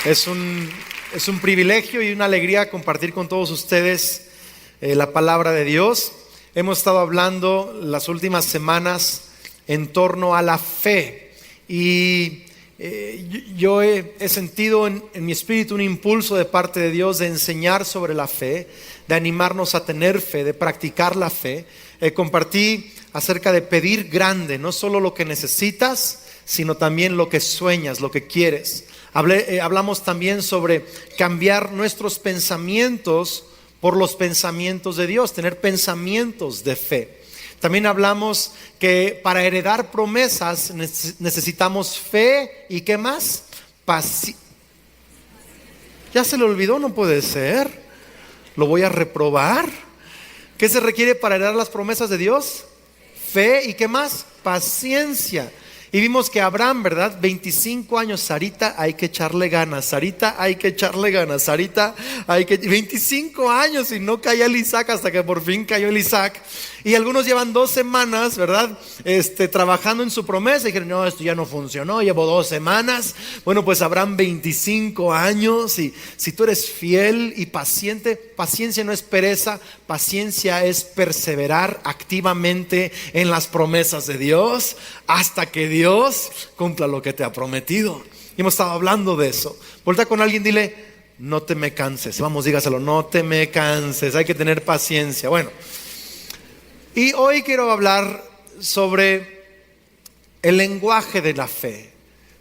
Es un privilegio y una alegría compartir con todos ustedes la palabra de Dios. Hemos estado hablando las últimas semanas en torno a la fe y yo he sentido en mi espíritu un impulso de parte de Dios de enseñar sobre la fe, de animarnos a tener fe, de practicar la fe. Compartí acerca de pedir grande, no solo lo que necesitas, sino también lo que sueñas, lo que quieres. Hablamos también sobre cambiar nuestros pensamientos por los pensamientos de Dios, tener pensamientos de fe. También hablamos que para heredar promesas necesitamos fe y ¿qué más? ¿Ya se le olvidó? No puede ser. ¿Lo voy a reprobar? ¿Qué se requiere para heredar las promesas de Dios? Fe y ¿qué más? Paciencia. Y vimos que Abraham, ¿verdad? 25 años, Sarita, hay que echarle ganas, Sarita, hay que echarle ganas, Sarita, 25 años y no caía el Isaac hasta que por fin cayó el Isaac. Y algunos llevan 2 semanas, ¿verdad? Trabajando en su promesa y dijeron, no, esto ya no funcionó, llevo 2 semanas. Bueno, pues Abraham 25 años y si tú eres fiel y paciente, paciencia no es pereza, paciencia es perseverar activamente en las promesas de Dios hasta que Dios cumpla lo que te ha prometido. Y hemos estado hablando de eso. Voltea con alguien, dile, no te me canses. Vamos, dígaselo, no te me canses, hay que tener paciencia. Bueno, y hoy quiero hablar sobre el lenguaje de la fe.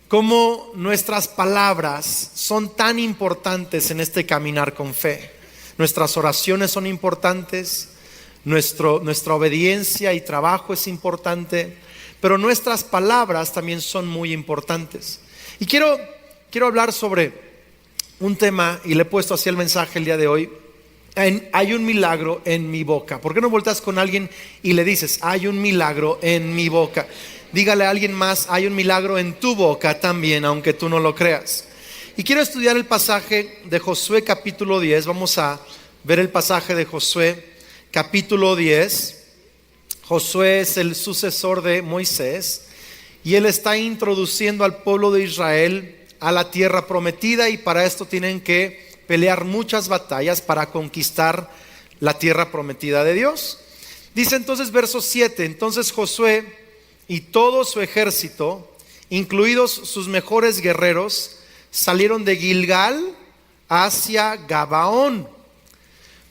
Cómo nuestras palabras son tan importantes en este caminar con fe. Nuestras oraciones son importantes, nuestra obediencia y trabajo es importante, pero nuestras palabras también son muy importantes. Y quiero hablar sobre un tema, y le he puesto así el mensaje el día de hoy. Hay un milagro en mi boca. ¿Por qué no volteas con alguien y le dices, hay un milagro en mi boca? Dígale a alguien más, hay un milagro en tu boca también, aunque tú no lo creas. Y quiero estudiar el pasaje de Josué capítulo 10. Vamos a ver el pasaje de Josué capítulo 10. Josué es el sucesor de Moisés y él está introduciendo al pueblo de Israel a la tierra prometida, y para esto tienen que pelear muchas batallas para conquistar la tierra prometida de Dios. Dice entonces verso 7, entonces Josué y todo su ejército, incluidos sus mejores guerreros, salieron de Gilgal hacia Gabaón.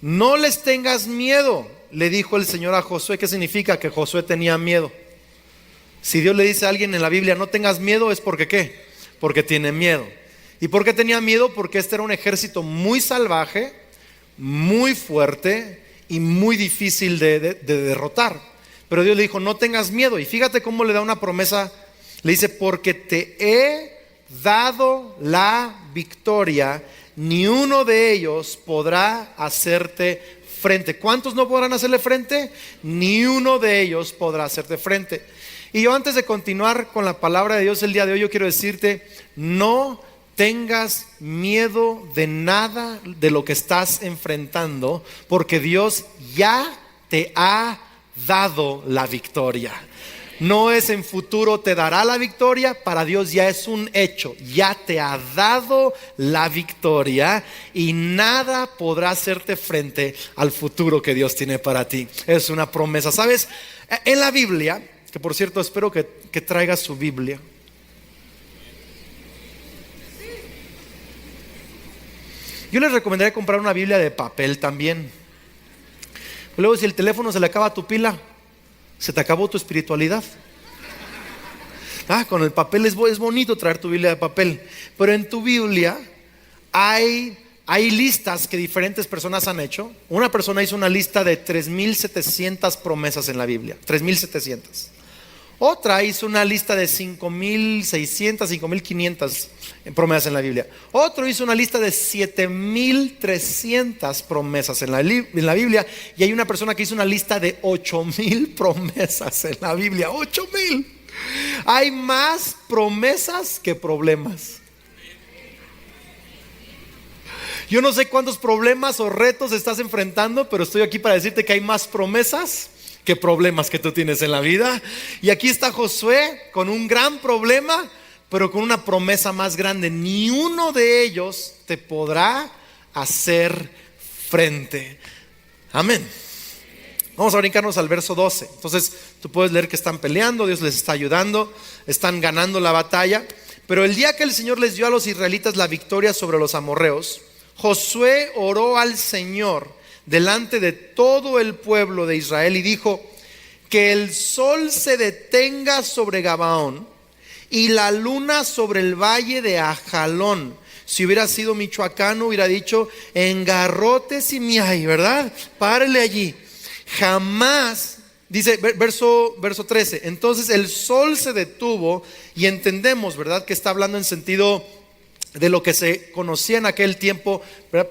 No les tengas miedo, le dijo el Señor a Josué. ¿Qué significa? Que Josué tenía miedo. Si Dios le dice a alguien en la Biblia, no tengas miedo, es porque ¿qué? Porque tiene miedo. ¿Y por qué tenía miedo? Porque este era un ejército muy salvaje, muy fuerte y muy difícil de derrotar. Pero Dios le dijo, no tengas miedo. Y fíjate cómo le da una promesa. Le dice, porque te he dado la victoria, ni uno de ellos podrá hacerte frente. ¿Cuántos no podrán hacerle frente? Ni uno de ellos podrá hacerte frente. Y yo, antes de continuar con la palabra de Dios el día de hoy, yo quiero decirte, no tengas miedo de nada de lo que estás enfrentando, porque Dios ya te ha dado la victoria. No es en futuro te dará la victoria, para Dios ya es un hecho, ya te ha dado la victoria y nada podrá hacerte frente al futuro que Dios tiene para ti. Es una promesa. ¿Sabes? En la Biblia, que por cierto espero que traiga su Biblia. Yo les recomendaría comprar una Biblia de papel también. Luego, si el teléfono se le acaba tu pila, se te acabó tu espiritualidad. Con el papel es bonito traer tu Biblia de papel, pero en tu Biblia hay listas que diferentes personas han hecho. Una persona hizo una lista de 3,700 promesas en la Biblia, 3,700. Otra hizo una lista de 5,600, 5,500 promesas en la Biblia. Otro hizo una lista de 7,300 promesas en la Biblia. Y hay una persona que hizo una lista de 8,000 promesas en la Biblia. 8,000. Hay más promesas que problemas. Yo no sé cuántos problemas o retos estás enfrentando, pero estoy aquí para decirte que hay más promesas que problemas que tú tienes en la vida. Y aquí está Josué con un gran problema, pero con una promesa más grande: ni uno de ellos te podrá hacer frente. Amén. Vamos a brincarnos al verso 12. Entonces tú puedes leer que están peleando, Dios les está ayudando, están ganando la batalla. Pero el día que el Señor les dio a los israelitas la victoria sobre los amorreos, Josué oró al Señor delante de todo el pueblo de Israel y dijo: que el sol se detenga sobre Gabaón y la luna sobre el valle de Ajalón. Si hubiera sido michoacano, hubiera dicho: en Garrote Simiai, ¿verdad? Párele allí. Jamás, dice verso 13, entonces el sol se detuvo, y entendemos, ¿verdad?, que está hablando en sentido de lo que se conocía en aquel tiempo.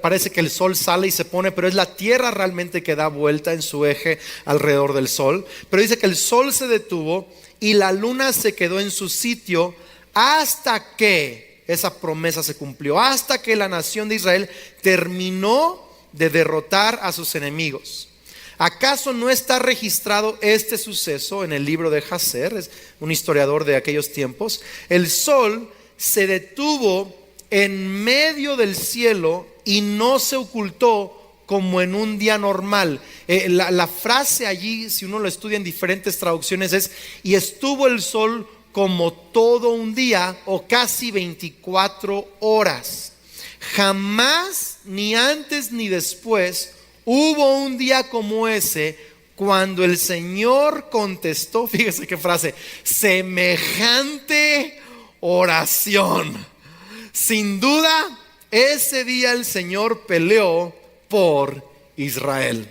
Parece que el sol sale y se pone, pero es la tierra realmente que da vuelta en su eje alrededor del sol. Pero dice que el sol se detuvo y la luna se quedó en su sitio hasta que esa promesa se cumplió, hasta que la nación de Israel terminó de derrotar a sus enemigos. ¿Acaso no está registrado este suceso en el libro de Jaser? Es un historiador de aquellos tiempos. El sol se detuvo en medio del cielo y no se ocultó como en un día normal. La frase allí, si uno lo estudia en diferentes traducciones, es: y estuvo el sol como todo un día, o casi 24 horas. Jamás, ni antes ni después, hubo un día como ese, cuando el Señor contestó, fíjese qué frase, semejante oración. Sin duda, ese día el Señor peleó por Israel.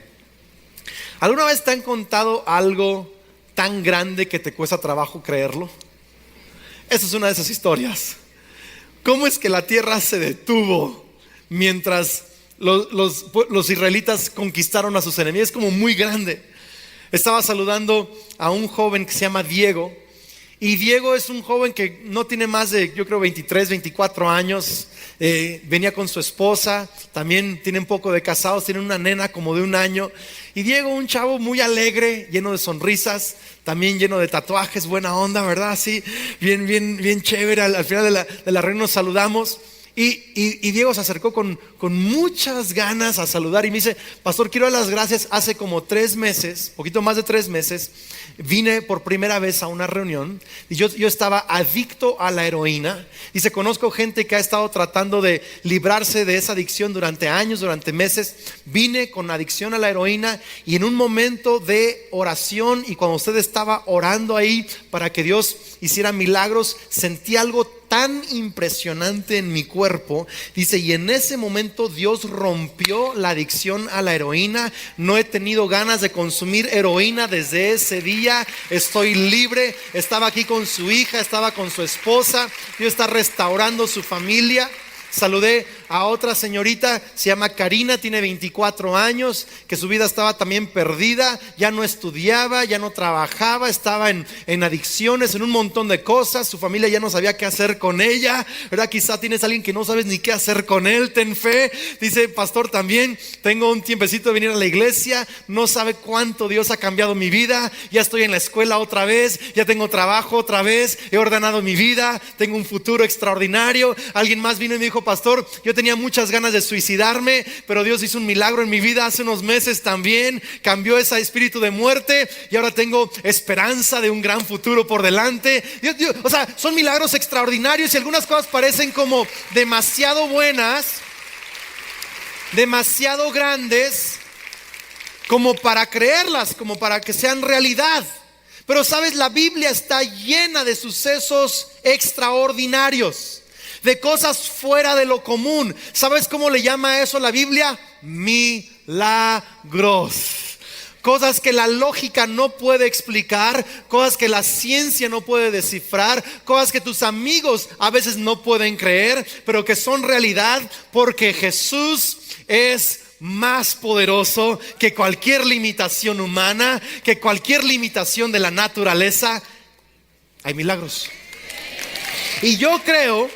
¿Alguna vez te han contado algo tan grande que te cuesta trabajo creerlo? Esa es una de esas historias. ¿Cómo es que la tierra se detuvo mientras los israelitas conquistaron a sus enemigos? Es como muy grande. Estaba saludando a un joven que se llama Diego. Y Diego es un joven que no tiene más de, yo creo, 23, 24 años. Venía con su esposa. También tiene un poco de casados. Tiene una nena como de 1 año. Y Diego, un chavo muy alegre, lleno de sonrisas, también lleno de tatuajes, buena onda, ¿verdad? Así, bien chévere. Al final de la reunión nos saludamos. Y Diego se acercó con muchas ganas a saludar y me dice: pastor, quiero dar las gracias. Hace como 3 meses, poquito más de 3 meses, vine por primera vez a una reunión y yo estaba adicto a la heroína. Dice: conozco gente que ha estado tratando de librarse de esa adicción durante años, durante meses. Vine con adicción a la heroína y en un momento de oración, y cuando usted estaba orando ahí para que Dios hiciera milagros, sentí algo tan impresionante en mi cuerpo. Dice: y en ese momento Dios rompió la adicción a la heroína. No he tenido ganas de consumir heroína desde ese día. Estoy libre. Estaba aquí con su hija, estaba con su esposa. Dios está restaurando su familia. Saludé a otra señorita, se llama Karina, tiene 24 años, que su vida estaba también perdida. Ya no estudiaba, ya no trabajaba, estaba en adicciones, en un montón de cosas. Su familia ya no sabía qué hacer con ella, ¿verdad? Quizá tienes a alguien que no sabes ni qué hacer con él. Ten fe. Dice: pastor, también tengo un tiempecito de venir a la iglesia. No sabe cuánto Dios ha cambiado mi vida. Ya estoy en la escuela otra vez, ya tengo trabajo otra vez, he ordenado mi vida, tengo un futuro extraordinario. Alguien más vino y me dijo: pastor, yo tenía muchas ganas de suicidarme, pero Dios hizo un milagro en mi vida hace unos meses también. Cambió ese espíritu de muerte y ahora tengo esperanza de un gran futuro por delante. O sea, son milagros extraordinarios, y algunas cosas parecen como demasiado buenas, demasiado grandes, como para creerlas, como para que sean realidad. Pero sabes, la Biblia está llena de sucesos extraordinarios, de cosas fuera de lo común. ¿Sabes cómo le llama eso la Biblia? Milagros. Cosas que la lógica no puede explicar, cosas que la ciencia no puede descifrar, cosas que tus amigos a veces no pueden creer, pero que son realidad porque Jesús es más poderoso que cualquier limitación humana, que cualquier limitación de la naturaleza. Hay milagros. Y yo creo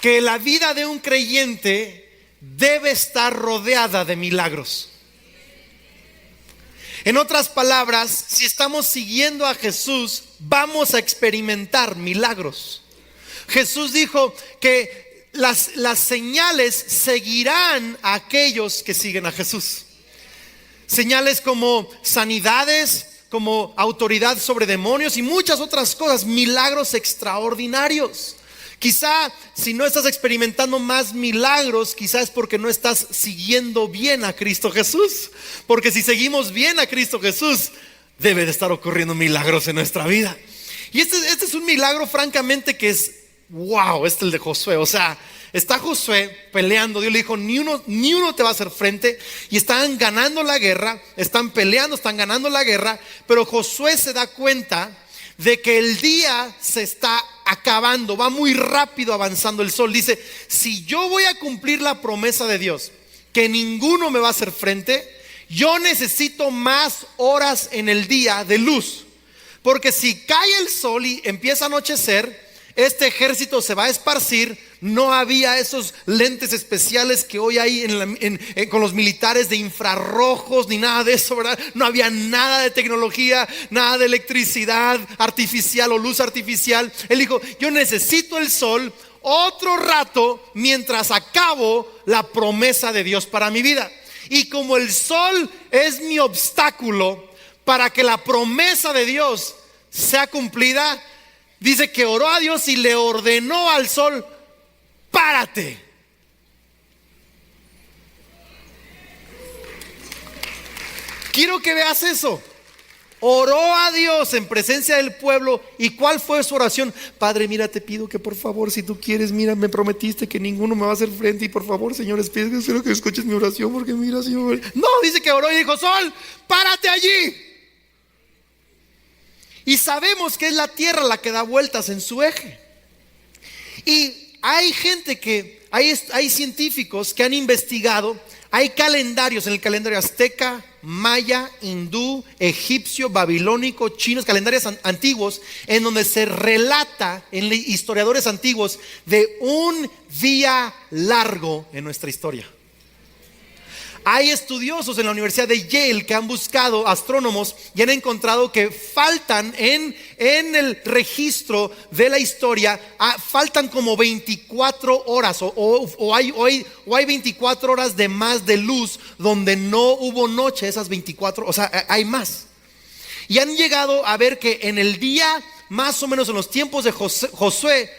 que la vida de un creyente debe estar rodeada de milagros. En otras palabras, si estamos siguiendo a Jesús, vamos a experimentar milagros. Jesús dijo que las señales seguirán a aquellos que siguen a Jesús. Señales como sanidades, como autoridad sobre demonios y muchas otras cosas, milagros extraordinarios. Quizá si no estás experimentando más milagros, quizá es porque no estás siguiendo bien a Cristo Jesús. Porque si seguimos bien a Cristo Jesús, debe de estar ocurriendo milagros en nuestra vida. Y este es un milagro francamente que es wow, el de Josué. O sea, está Josué peleando. Dios le dijo, ni uno te va a hacer frente. Y están ganando la guerra, están peleando, están ganando la guerra. Pero Josué se da cuenta de que el día se está acabando, va muy rápido avanzando el sol. Dice, si yo voy a cumplir la promesa de Dios, que ninguno me va a hacer frente, yo necesito más horas en el día de luz. Porque si cae el sol y empieza a anochecer, este ejército se va a esparcir. No había esos lentes especiales que hoy hay con los militares de infrarrojos, ni nada de eso, ¿verdad? No había nada de tecnología, nada de electricidad artificial o luz artificial. Él dijo, yo necesito el sol otro rato mientras acabo la promesa de Dios para mi vida. Y como el sol es mi obstáculo para que la promesa de Dios sea cumplida, dice que oró a Dios y le ordenó al sol, párate. Quiero que veas eso. Oró a Dios en presencia del pueblo. ¿Y cuál fue su oración? Padre, mira, te pido que por favor, si tú quieres, mira, me prometiste que ninguno me va a hacer frente. Y por favor, Señor, espero que escuches mi oración, porque mira, Señor. No, dice que oró y dijo, sol, párate allí. Y sabemos que es la tierra la que da vueltas en su eje. Y hay gente hay científicos que han investigado. Hay calendarios en el calendario azteca, maya, hindú, egipcio, babilónico, chinos, calendarios antiguos, en donde se relata en historiadores antiguos de un día largo en nuestra historia. Hay estudiosos en la Universidad de Yale que han buscado, astrónomos, y han encontrado que faltan en el registro de la historia, faltan como 24 horas o hay 24 horas de más de luz donde no hubo noche esas 24, o sea, hay más. Y han llegado a ver que en el día, más o menos en los tiempos de Josué,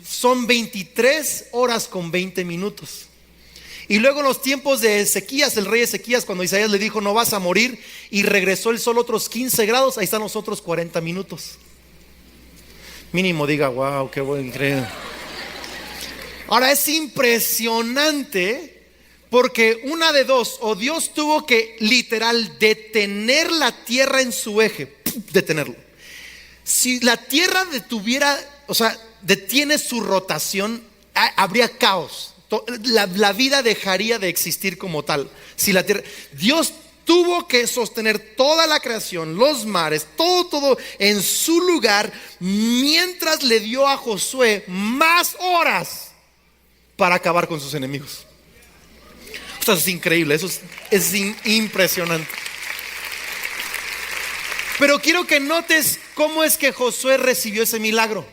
son 23 horas con 20 minutos. Y luego en los tiempos de Ezequías, el rey Ezequías, cuando Isaías le dijo no vas a morir, y regresó el sol otros 15 grados, ahí están los otros 40 minutos. Mínimo diga, wow, qué buen increíble. Ahora es impresionante, porque una de dos, o Dios tuvo que literal detener la tierra en su eje, detenerlo. Si la tierra detiene su rotación, habría caos. La vida dejaría de existir como tal. Si la tierra, Dios tuvo que sostener toda la creación, los mares, todo en su lugar, mientras le dio a Josué más horas para acabar con sus enemigos. Esto es increíble, es impresionante. Pero quiero que notes cómo es que Josué recibió ese milagro.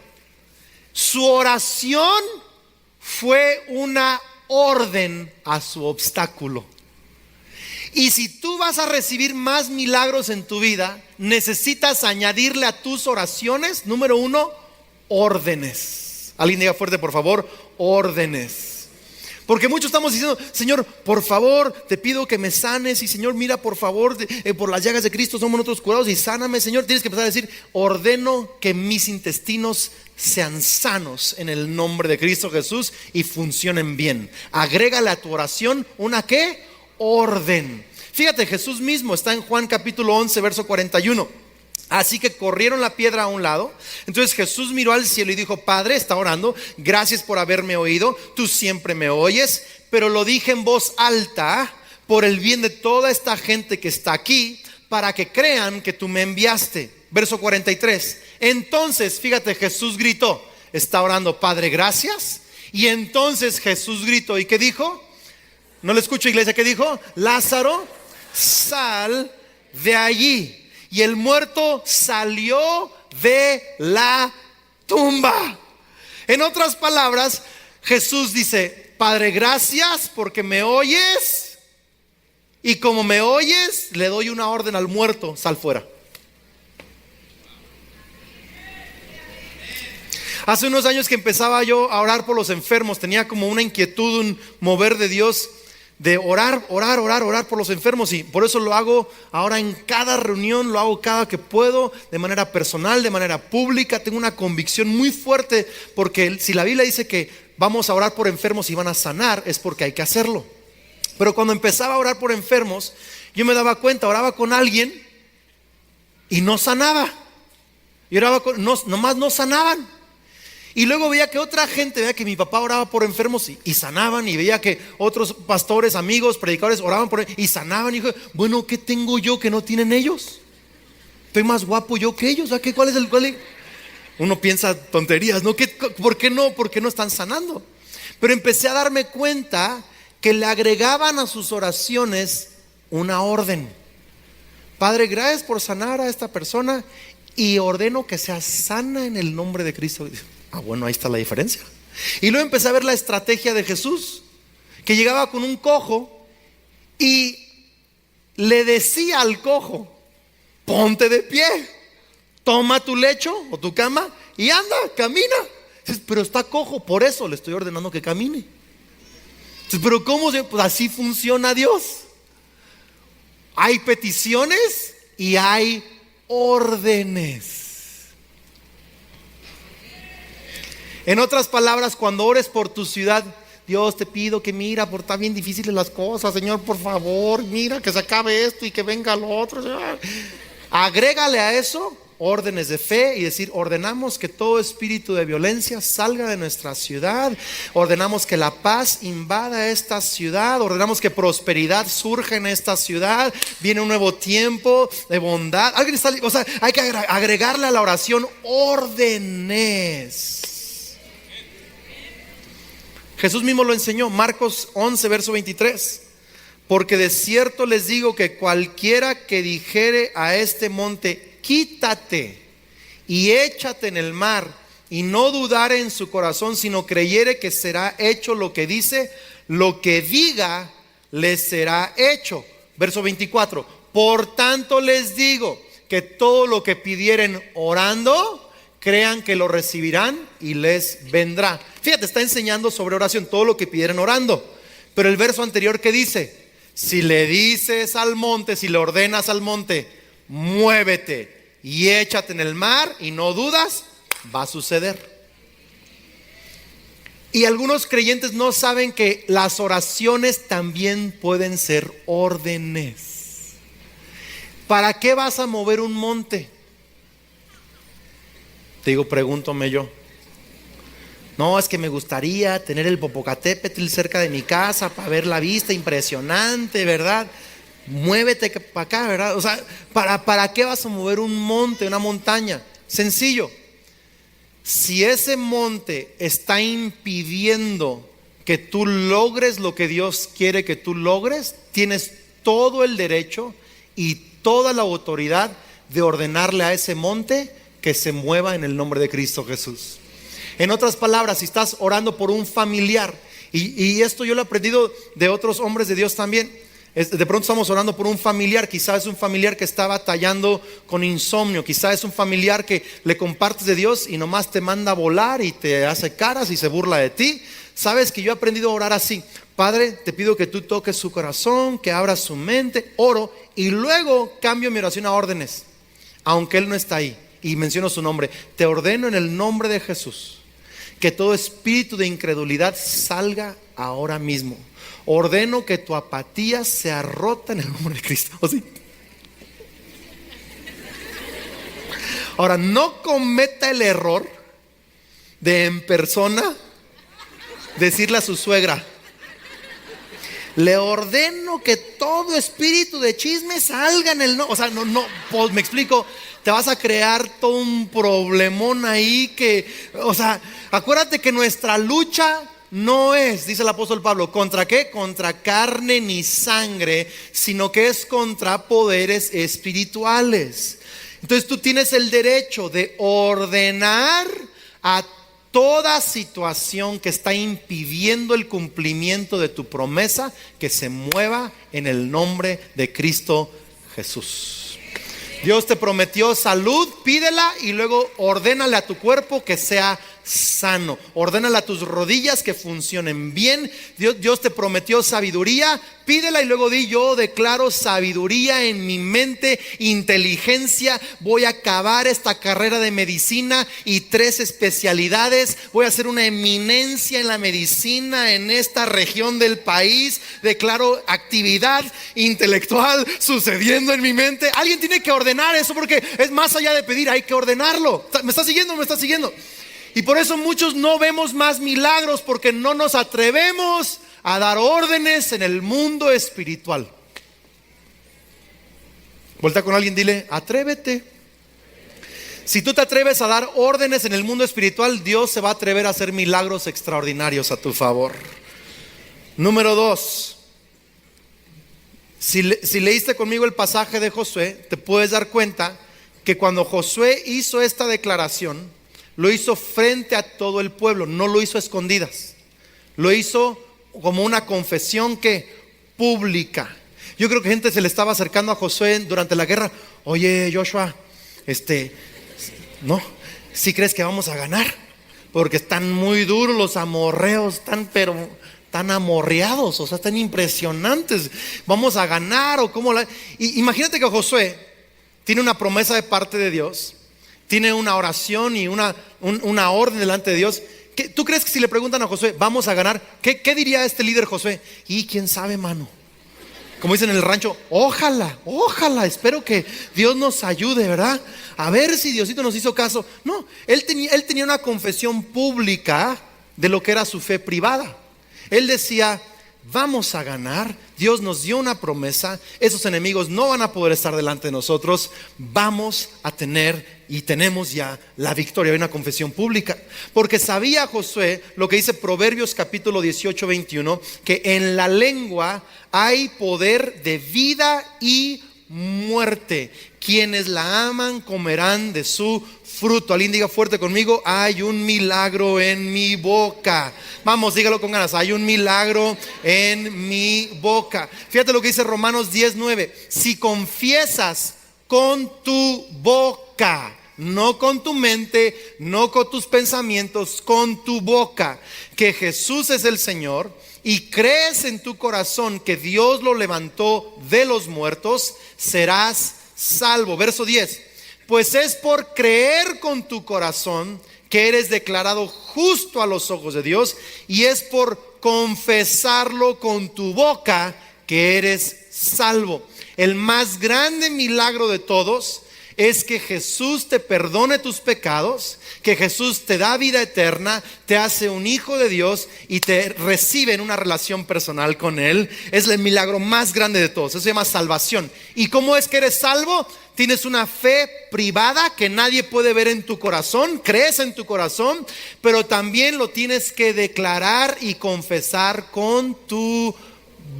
Su oración fue una orden a su obstáculo. Y si tú vas a recibir más milagros en tu vida, necesitas añadirle a tus oraciones, número 1, órdenes. Alguien diga fuerte, por favor, órdenes. Porque muchos estamos diciendo, Señor, por favor, te pido que me sanes. Y Señor, mira, por favor, por las llagas de Cristo somos nosotros curados, y sáname, Señor. Tienes que empezar a decir, ordeno que mis intestinos sean sanos en el nombre de Cristo Jesús y funcionen bien. Agrégale a tu oración una ¿qué? Orden. Fíjate, Jesús mismo está en Juan capítulo 11, verso 41. Así que corrieron la piedra a un lado. Entonces Jesús miró al cielo y dijo, Padre, está orando, gracias por haberme oído, tú siempre me oyes, pero lo dije en voz alta por el bien de toda esta gente que está aquí, para que crean que tú me enviaste. Verso 43. Entonces, fíjate, Jesús gritó, está orando, Padre, gracias. Y entonces Jesús gritó, ¿y qué dijo? No le escucho, iglesia, ¿qué dijo? Lázaro, sal de allí y el muerto salió de la tumba. En otras palabras, Jesús dice: Padre, gracias porque me oyes, y como me oyes, le doy una orden al muerto: sal fuera. Hace unos años que empezaba yo a orar por los enfermos, tenía como una inquietud, un mover de Dios, de orar por los enfermos, y por eso lo hago ahora en cada reunión, lo hago cada que puedo, de manera personal, de manera pública. Tengo una convicción muy fuerte, porque si la Biblia dice que vamos a orar por enfermos y van a sanar, es porque hay que hacerlo. Pero cuando empezaba a orar por enfermos, yo me daba cuenta, oraba con alguien y no sanaba, y oraba nomás no sanaban. Y luego veía que otra gente, veía que mi papá oraba por enfermos y sanaban, y veía que otros pastores, amigos, predicadores oraban por y sanaban. Y dije: bueno, ¿qué tengo yo que no tienen ellos? Estoy más guapo yo que ellos. ¿Cuál es el? Uno piensa tonterías, ¿no? ¿Por qué no? ¿Por qué no están sanando? Pero empecé a darme cuenta que le agregaban a sus oraciones una orden. Padre, gracias por sanar a esta persona, y ordeno que sea sana en el nombre de Cristo. Bueno, ahí está la diferencia. Y luego empecé a ver la estrategia de Jesús, que llegaba con un cojo y le decía al cojo: ponte de pie, toma tu lecho o tu cama y anda, camina. Pero está cojo, por eso le estoy ordenando que camine. Pero ¿cómo? Pues así funciona Dios. Hay peticiones y hay órdenes. En otras palabras, cuando ores por tu ciudad: Dios, te pido que mira, por tan bien difíciles las cosas, Señor, por favor, mira que se acabe esto y que venga lo otro, Señor. Agrégale a eso órdenes de fe y decir: ordenamos que todo espíritu de violencia salga de nuestra ciudad, ordenamos que la paz invada esta ciudad, ordenamos que prosperidad surja en esta ciudad, viene un nuevo tiempo de bondad. Hay que agregarle a la oración órdenes. Jesús mismo lo enseñó, Marcos 11, verso 23. Porque de cierto les digo que cualquiera que dijere a este monte: quítate y échate en el mar, y no dudare en su corazón, sino creyere que será hecho lo que dice, lo que diga le será hecho. Verso 24. Por tanto les digo que todo lo que pidieren orando, crean que lo recibirán y les vendrá. Fíjate, está enseñando sobre oración, todo lo que pidieran orando. Pero el verso anterior, ¿qué dice? Si le dices al monte, si le ordenas al monte: muévete y échate en el mar, y no dudas, va a suceder. Y algunos creyentes no saben que las oraciones también pueden ser órdenes. ¿Para qué vas a mover un monte? Te digo, pregúntame yo. No, es que me gustaría tener el Popocatépetl cerca de mi casa para ver la vista impresionante, ¿verdad? Muévete para acá, ¿verdad? O sea, ¿para qué vas a mover un monte, una montaña? Sencillo. Si ese monte está impidiendo que tú logres lo que Dios quiere que tú logres, tienes todo el derecho y toda la autoridad de ordenarle a ese monte que se mueva en el nombre de Cristo Jesús. En otras palabras, si estás orando por un familiar, y esto yo lo he aprendido de otros hombres de Dios también. De pronto estamos orando por un familiar, quizás es un familiar que está batallando con insomnio, quizás es un familiar que le compartes de Dios y nomás te manda a volar y te hace caras y se burla de ti. Sabes que yo he aprendido a orar así: Padre, te pido que tú toques su corazón, que abras su mente, oro, y luego cambio mi oración a órdenes, aunque él no está ahí, y menciono su nombre. Te ordeno en el nombre de Jesús que todo espíritu de incredulidad salga ahora mismo. Ordeno que tu apatía sea rota en el nombre de Cristo. ¿O sí? Ahora, no cometa el error de en persona decirle a su suegra: le ordeno que todo espíritu de chisme salga en el no. O sea, no, pues me explico. Te vas a crear todo un problemón ahí que, o sea, acuérdate que nuestra lucha no es, dice el apóstol Pablo, ¿contra qué? Contra carne ni sangre, sino que es contra poderes espirituales. Entonces tú tienes el derecho de ordenar a toda situación que está impidiendo el cumplimiento de tu promesa, que se mueva en el nombre de Cristo Jesús. Dios te prometió salud, pídela y luego ordénale a tu cuerpo que sea sano. Ordénale a tus rodillas que funcionen bien. Dios te prometió sabiduría, pídela y luego di: yo declaro sabiduría en mi mente, inteligencia. Voy a acabar esta carrera de medicina y 3 especialidades. Voy a ser una eminencia en la medicina en esta región del país. Declaro actividad intelectual sucediendo en mi mente. Alguien tiene que ordenar eso, porque es más allá de pedir, hay que ordenarlo. ¿Me está siguiendo? ¿Me está siguiendo? Y por eso muchos no vemos más milagros, porque no nos atrevemos a dar órdenes en el mundo espiritual. Vuelta con alguien, dile: atrévete. Si tú te atreves a dar órdenes en el mundo espiritual, Dios se va a atrever a hacer milagros extraordinarios a tu favor. Número 2. Si leíste conmigo el pasaje de Josué, te puedes dar cuenta que cuando Josué hizo esta declaración, lo hizo frente a todo el pueblo, no lo hizo a escondidas. Lo hizo como una confesión pública. Yo creo que gente se le estaba acercando a Josué durante la guerra. Oye, Joshua, ¿no? ¿Sí crees que vamos a ganar? Porque están muy duros los amorreos, tan amorreados, o sea, están impresionantes. ¿Vamos a ganar o cómo? Imagínate que Josué tiene una promesa de parte de Dios, tiene una oración y una orden delante de Dios. ¿Tú crees que si le preguntan a Josué, vamos a ganar? ¿Qué diría este líder Josué? Y quién sabe, mano. Como dicen en el rancho, ojalá, espero que Dios nos ayude, ¿verdad? A ver si Diosito nos hizo caso. No, él tenía una confesión pública de lo que era su fe privada. Él decía: vamos a ganar, Dios nos dio una promesa, esos enemigos no van a poder estar delante de nosotros, vamos a tener y tenemos ya la victoria. Hay una confesión pública, porque sabía Josué lo que dice Proverbios capítulo 18, 21, que en la lengua hay poder de vida y muerte. Quienes la aman comerán de su fruto. Alguien diga fuerte conmigo: hay un milagro en mi boca. Vamos, dígalo con ganas: hay un milagro en mi boca. Fíjate lo que dice Romanos 10:9. Si confiesas con tu boca, no con tu mente, no con tus pensamientos, con tu boca, que Jesús es el Señor, y crees en tu corazón que Dios lo levantó de los muertos, serás salvo. Verso 10. Pues es por creer con tu corazón que eres declarado justo a los ojos de Dios, y es por confesarlo con tu boca que eres salvo. El más grande milagro de todos es que Jesús te perdone tus pecados, que Jesús te da vida eterna, te hace un hijo de Dios y te recibe en una relación personal con Él. Es el milagro más grande de todos. Eso se llama salvación. ¿Y cómo es que eres salvo? Tienes una fe privada que nadie puede ver en tu corazón, crees en tu corazón, pero también lo tienes que declarar y confesar con tu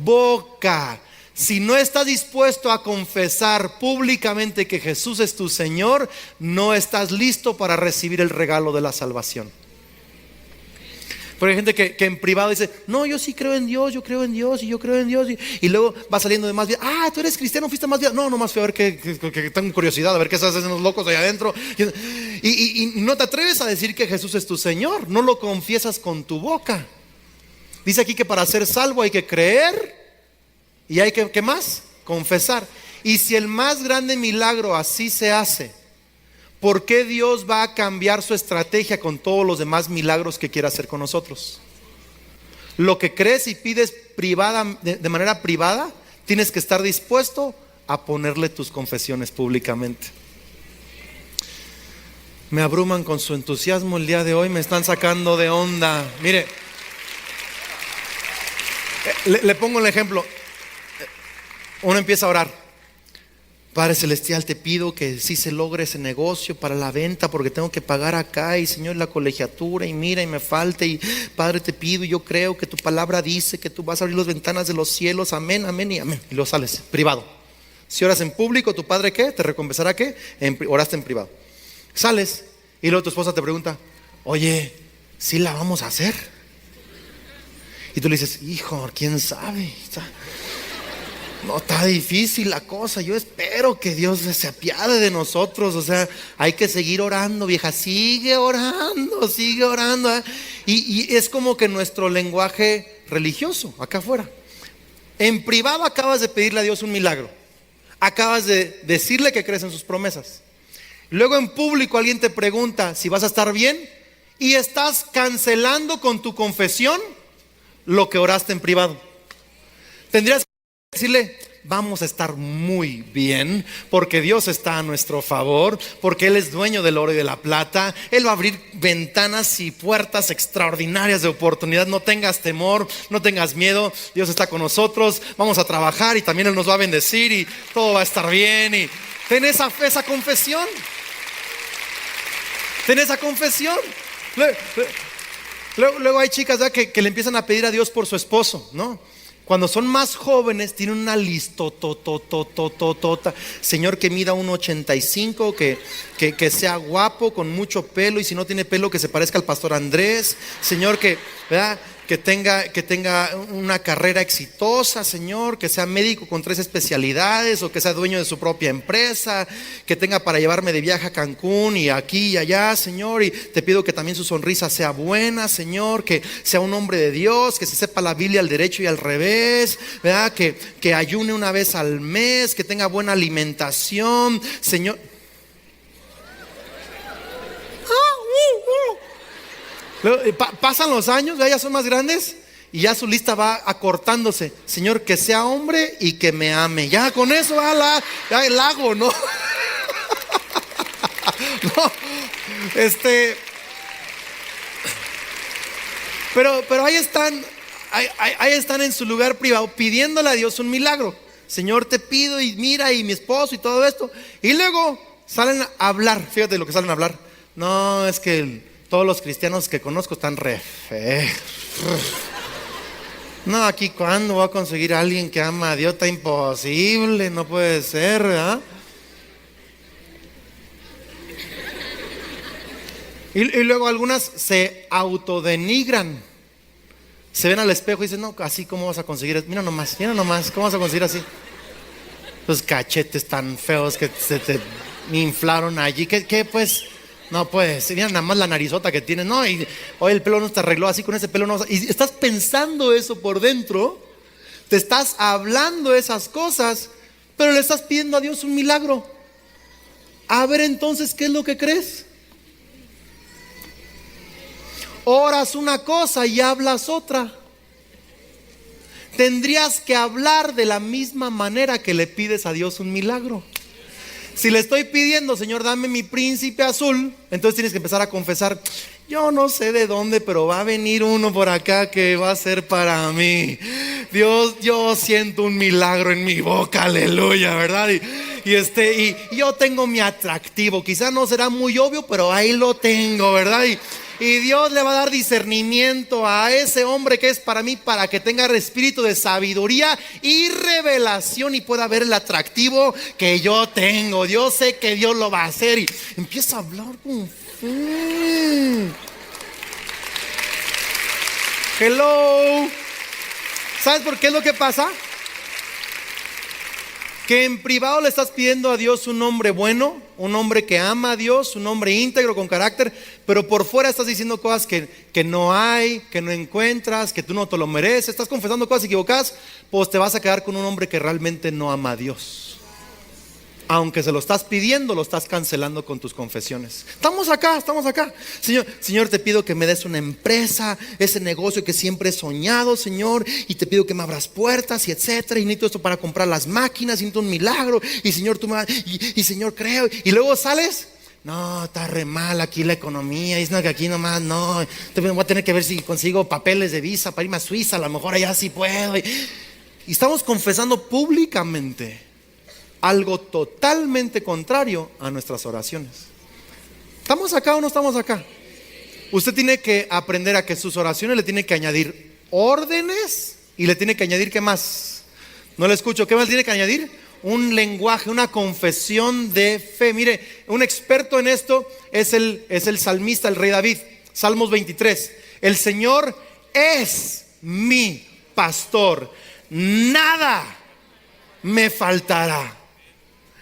boca. Si no estás dispuesto a confesar públicamente que Jesús es tu Señor, no estás listo para recibir el regalo de la salvación. Porque hay gente que en privado dice: no, yo sí creo en Dios, yo creo en Dios y yo creo en Dios. Y luego va saliendo de más vida. Ah, tú eres cristiano, fuiste más vida. No, nomás fui a ver que tengo curiosidad, a ver qué se hacen los locos allá adentro. Y no te atreves a decir que Jesús es tu Señor, no lo confiesas con tu boca. Dice aquí que para ser salvo hay que creer. Y hay que, ¿qué más? Confesar. Y si el más grande milagro así se hace, ¿por qué Dios va a cambiar su estrategia con todos los demás milagros que quiere hacer con nosotros? Lo que crees y pides de manera privada, tienes que estar dispuesto a ponerle tus confesiones públicamente. Me abruman con su entusiasmo el día de hoy, me están sacando de onda. Mire, le pongo el ejemplo. Uno empieza a orar: Padre Celestial, te pido que sí se logre ese negocio para la venta, porque tengo que pagar acá, y Señor, la colegiatura, y mira, y me falta, y Padre, te pido, y yo creo que tu palabra dice que tú vas a abrir las ventanas de los cielos, amén, amén y amén. Y luego sales, privado. Si oras en público, ¿tu Padre qué? ¿Te recompensará qué? Oraste en privado. Sales, y luego tu esposa te pregunta, oye, ¿sí la vamos a hacer? Y tú le dices, hijo, ¿quién sabe? No, está difícil la cosa. Yo espero que Dios se apiade de nosotros. O sea, hay que seguir orando, vieja. Sigue orando, sigue orando, ¿eh? Y es como que nuestro lenguaje religioso acá afuera. En privado acabas de pedirle a Dios un milagro. Acabas de decirle que crees en sus promesas. Luego en público alguien te pregunta si vas a estar bien, y estás cancelando con tu confesión lo que oraste en privado. Tendrías decirle, vamos a estar muy bien, porque Dios está a nuestro favor, porque Él es dueño del oro y de la plata. Él va a abrir ventanas y puertas extraordinarias de oportunidad. No tengas temor, no tengas miedo. Dios está con nosotros, vamos a trabajar, y también Él nos va a bendecir, y todo va a estar bien. Y ten esa fe, esa confesión. Ten esa confesión. Luego hay chicas, ¿verdad?, que le empiezan a pedir a Dios por su esposo, ¿no? Cuando son más jóvenes tienen una listotototototota. Señor, que mida 1.85, que sea guapo, con mucho pelo, y si no tiene pelo que se parezca al pastor Andrés. Señor, ¿verdad?, que tenga una carrera exitosa, Señor, que sea médico con 3 especialidades, o que sea dueño de su propia empresa, que tenga para llevarme de viaje a Cancún y aquí y allá, Señor. Y te pido que también su sonrisa sea buena, Señor, que sea un hombre de Dios, que se sepa la Biblia al derecho y al revés, ¿verdad? Que ayune una vez al mes, que tenga buena alimentación, Señor. Pasan los años, ya son más grandes, y ya su lista va acortándose. Señor, que sea hombre y que me ame. Ya con eso va el lago, ¿no? No, pero ahí están en su lugar privado pidiéndole a Dios un milagro. Señor, te pido, y mira, y mi esposo y todo esto. Y luego salen a hablar. Fíjate lo que salen a hablar. No, es que todos los cristianos que conozco están re feos. No, aquí cuándo voy a conseguir a alguien que ama a Dios, está imposible, no puede ser, ¿verdad? Y luego algunas se autodenigran. Se ven al espejo y dicen, no, así cómo vas a conseguir, mira nomás, ¿cómo vas a conseguir así? Los cachetes tan feos que se te inflaron allí, ¿qué pues? No, pues, mira nada más la narizota que tienes. No, y hoy el pelo no te arregló así, con ese pelo no. Y estás pensando eso por dentro, te estás hablando esas cosas, pero le estás pidiendo a Dios un milagro. A ver, entonces, ¿qué es lo que crees? Oras una cosa y hablas otra. Tendrías que hablar de la misma manera que le pides a Dios un milagro. Si le estoy pidiendo, Señor, dame mi príncipe azul, entonces tienes que empezar a confesar, yo no sé de dónde, pero va a venir uno por acá que va a ser para mí. Dios, yo siento un milagro en mi boca, aleluya, ¿verdad? Y yo tengo mi atractivo, quizá no será muy obvio, pero ahí lo tengo, ¿verdad? Y Dios le va a dar discernimiento a ese hombre que es para mí, para que tenga el espíritu de sabiduría y revelación, y pueda ver el atractivo que yo tengo. Yo sé que Dios lo va a hacer, y empieza a hablar con fe. Hello. ¿Sabes por qué es lo que pasa? Que en privado le estás pidiendo a Dios un hombre bueno, un hombre que ama a Dios, un hombre íntegro, con carácter, pero por fuera estás diciendo cosas que no hay, que no encuentras, que tú no te lo mereces. Estás confesando cosas equivocadas, pues te vas a quedar con un hombre que realmente no ama a Dios. Aunque se lo estás pidiendo, lo estás cancelando con tus confesiones. Estamos acá. Señor, te pido que me des una empresa, ese negocio que siempre he soñado, Señor, y te pido que me abras puertas, y etcétera, y necesito esto para comprar las máquinas, y necesito un milagro, y Señor, y Señor, creo. Y luego sales, no, está re mal aquí la economía, y es que aquí nomás no, voy a tener que ver si consigo papeles de visa para irme a Suiza, a lo mejor allá sí puedo. Y estamos confesando públicamente algo totalmente contrario a nuestras oraciones. ¿Estamos acá o no estamos acá? Usted tiene que aprender a que sus oraciones le tiene que añadir órdenes y le tiene que añadir, ¿qué más? No le escucho, ¿qué más tiene que añadir? Un lenguaje, una confesión de fe. Mire, un experto en esto es el salmista, el rey David. Salmos 23. El Señor es mi pastor, nada me faltará.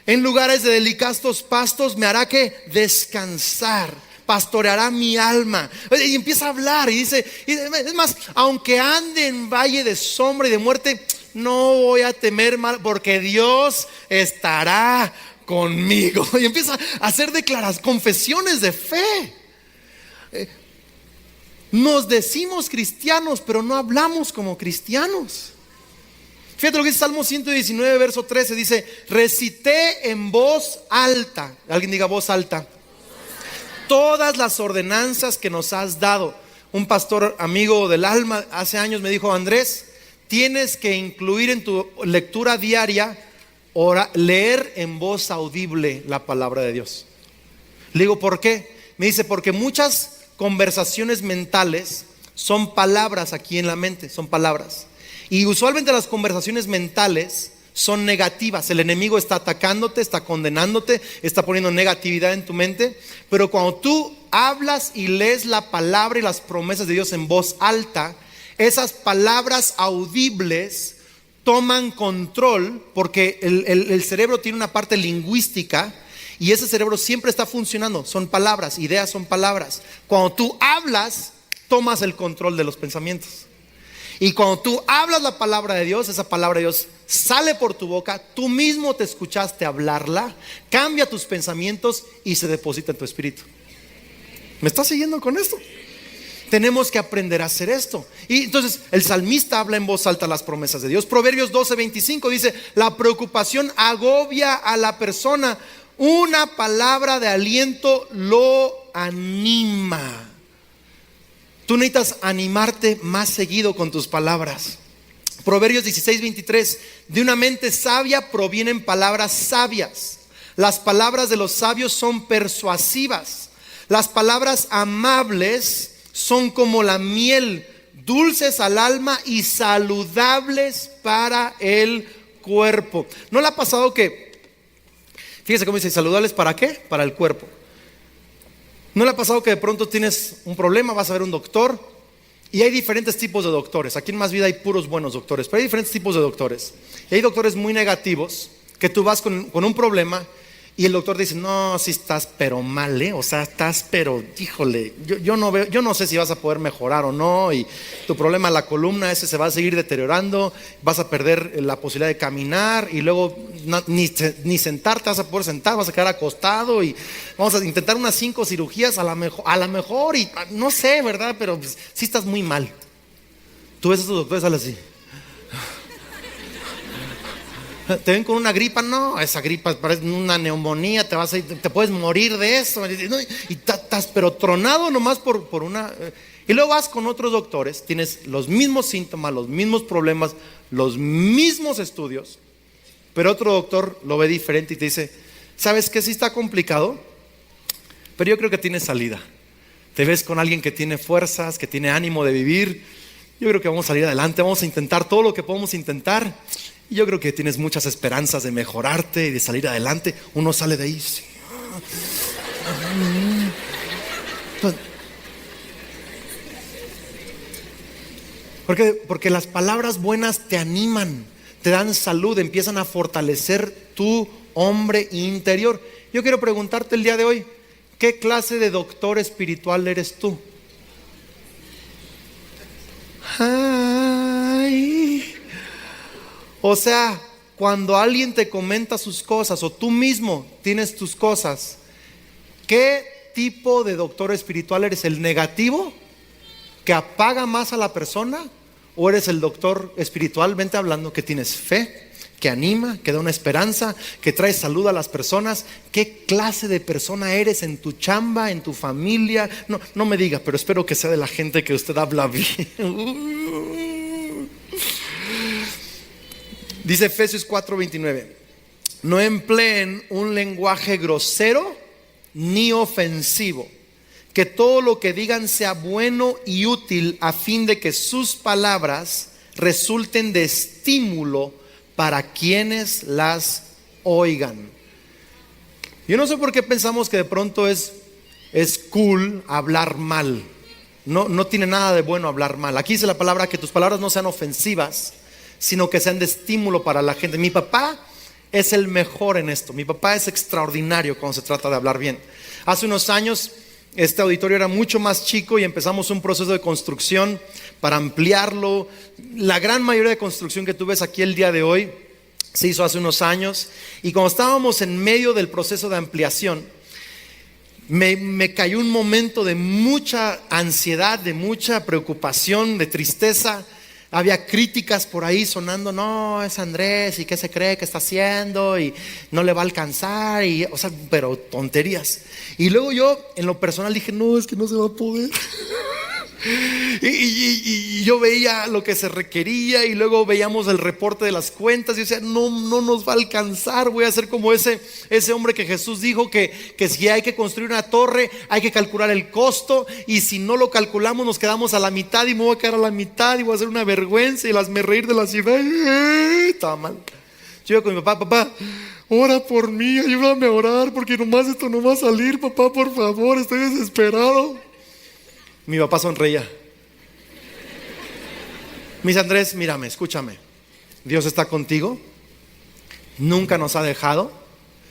En lugares de delicados pastos me hará que descansar, pastoreará mi alma. Y empieza a hablar y dice, es más, aunque ande en valle de sombra y de muerte, no voy a temer mal, porque Dios estará conmigo. Y empieza a hacer confesiones de fe. Nos decimos cristianos, pero no hablamos como cristianos. Fíjate lo que dice Salmo 119, verso 13. Dice, recité en voz alta. Alguien diga voz alta. Todas las ordenanzas que nos has dado. Un pastor amigo del alma hace años me dijo, Andrés, tienes que incluir en tu lectura diaria, leer en voz audible la palabra de Dios. Le digo, ¿por qué? Me dice, porque muchas conversaciones mentales son palabras aquí en la mente, son palabras. Y usualmente las conversaciones mentales son negativas. El enemigo está atacándote, está condenándote, está poniendo negatividad en tu mente. Pero cuando tú hablas y lees la palabra y las promesas de Dios en voz alta, esas palabras audibles toman control, porque el cerebro tiene una parte lingüística y ese cerebro siempre está funcionando. Son palabras, ideas son palabras. Cuando tú hablas, tomas el control de los pensamientos. Y cuando tú hablas la palabra de Dios, esa palabra de Dios sale por tu boca, tú mismo te escuchaste hablarla, cambia tus pensamientos y se deposita en tu espíritu. ¿Me estás siguiendo con esto? Tenemos que aprender a hacer esto. Y entonces el salmista habla en voz alta las promesas de Dios. Proverbios 12:25 dice, la preocupación agobia a la persona, una palabra de aliento lo anima. Tú necesitas animarte más seguido con tus palabras. Proverbios 16:23, de una mente sabia provienen palabras sabias. Las palabras de los sabios son persuasivas. Las palabras amables son como la miel, dulces al alma y saludables para el cuerpo. ¿No le ha pasado que, fíjese cómo dice, saludables para qué? Para el cuerpo. ¿No le ha pasado que de pronto tienes un problema, vas a ver un doctor? Y hay diferentes tipos de doctores. Aquí en Más Vida hay puros buenos doctores, pero hay diferentes tipos de doctores. Y hay doctores muy negativos, que tú vas con un problema y el doctor dice, no, si estás pero mal, o sea, estás pero, híjole, yo no sé si vas a poder mejorar o no, y tu problema, la columna ese se va a seguir deteriorando, vas a perder la posibilidad de caminar, y luego ni sentarte vas a poder sentar, vas a quedar acostado, y vamos a intentar unas 5 cirugías a la mejor, y no sé, ¿verdad? Pero pues, sí estás muy mal. Tú ves a estos doctores, salen así. Te ven con una gripa, no, esa gripa parece una neumonía, te puedes morir de eso, y estás pero tronado nomás por una. Y luego vas con otros doctores, tienes los mismos síntomas, los mismos problemas, los mismos estudios, pero otro doctor lo ve diferente y te dice, ¿sabes qué? Sí está complicado, pero yo creo que tiene salida. Te ves con alguien que tiene fuerzas, que tiene ánimo de vivir. Yo creo que vamos a salir adelante, vamos a intentar todo lo que podemos intentar. Y yo creo que tienes muchas esperanzas de mejorarte y de salir adelante. Uno sale de ahí. Sí. Porque las palabras buenas te animan, te dan salud, empiezan a fortalecer tu hombre interior. Yo quiero preguntarte el día de hoy, ¿qué clase de doctor espiritual eres tú? O sea, cuando alguien te comenta sus cosas o tú mismo tienes tus cosas, ¿qué tipo de doctor espiritual eres? ¿El negativo que apaga más a la persona? ¿O eres el doctor espiritualmente hablando que tienes fe, que anima, que da una esperanza, que trae salud a las personas? ¿Qué clase de persona eres en tu chamba, en tu familia? No me diga, pero espero que sea de la gente que usted habla bien. Dice Efesios 4:29, no empleen un lenguaje grosero ni ofensivo. Que todo lo que digan sea bueno y útil a fin de que sus palabras resulten de estímulo para quienes las oigan. Yo no sé por qué pensamos que de pronto es cool hablar mal. No tiene nada de bueno hablar mal. Aquí dice la palabra que tus palabras no sean ofensivas, sino que sean de estímulo para la gente. Mi papá es el mejor en esto. Mi papá es extraordinario cuando se trata de hablar bien. Hace unos años este auditorio era mucho más chico y empezamos un proceso de construcción para ampliarlo. La gran mayoría de construcción que tú ves aquí el día de hoy se hizo hace unos años. Y cuando estábamos en medio del proceso de ampliación, me cayó un momento de mucha ansiedad, de mucha preocupación, de tristeza. Había críticas por ahí sonando: no, es Andrés, y qué se cree que está haciendo, y no le va a alcanzar, pero tonterías. Y luego yo en lo personal dije: no, es que no se va a poder. Y yo veía lo que se requería, y luego veíamos el reporte de las cuentas, y yo decía: no nos va a alcanzar. Voy a ser como ese hombre que Jesús dijo que si hay que construir una torre, hay que calcular el costo, y si no lo calculamos nos quedamos a la mitad, y me voy a quedar a la mitad y voy a hacer una vergüenza y hazme reír de la ciudad. Estaba mal. Yo iba con mi papá: ora por mí, ayúdame a orar, porque nomás esto no va a salir, papá, por favor, estoy desesperado. Mi papá sonreía. Me dice: Andrés, mírame, escúchame. Dios está contigo. Nunca nos ha dejado.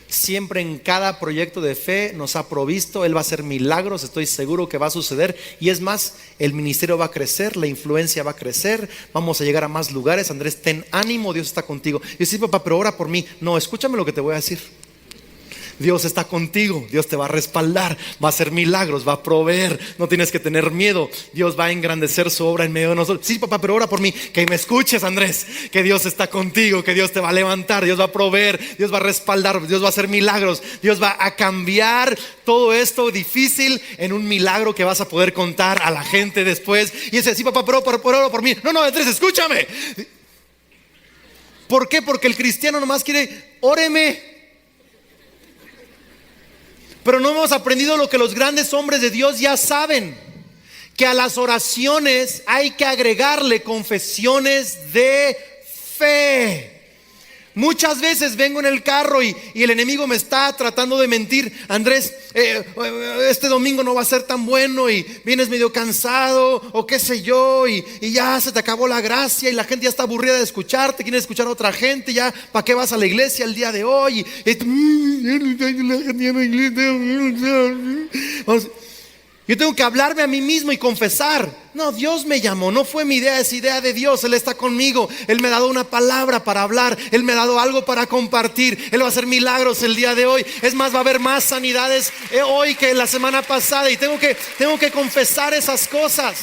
Siempre en cada proyecto de fe nos ha provisto. Él va a hacer milagros, estoy seguro que va a suceder. Y es más, el ministerio va a crecer, la influencia va a crecer, vamos a llegar a más lugares. Andrés, ten ánimo, Dios está contigo. Y yo: sí, papá, pero ora por mí. No, escúchame lo que te voy a decir. Dios está contigo, Dios te va a respaldar, va a hacer milagros, va a proveer, no tienes que tener miedo, Dios va a engrandecer su obra en medio de nosotros. Sí, papá, pero ora por mí. Que me escuches, Andrés, que Dios está contigo, que Dios te va a levantar, Dios va a proveer, Dios va a respaldar, Dios va a hacer milagros, Dios va a cambiar todo esto difícil en un milagro que vas a poder contar a la gente después. Y dice: sí, papá, pero ora por mí. No, Andrés, escúchame. ¿Por qué? Porque el cristiano nomás quiere: óreme. Pero no hemos aprendido lo que los grandes hombres de Dios ya saben: que a las oraciones hay que agregarle confesiones de fe. Muchas veces vengo en el carro y el enemigo me está tratando de mentir: Andrés, este domingo no va a ser tan bueno, y vienes medio cansado, o qué sé yo, y ya se te acabó la gracia, y la gente ya está aburrida de escucharte, quiere escuchar a otra gente, ya ¿para qué vas a la iglesia el día de hoy? Yo tengo que hablarme a mí mismo y confesar: no, Dios me llamó, no fue mi idea, es idea de Dios. Él está conmigo, Él me ha dado una palabra para hablar, Él me ha dado algo para compartir, Él va a hacer milagros el día de hoy. Es más, va a haber más sanidades hoy que la semana pasada, y tengo que confesar esas cosas.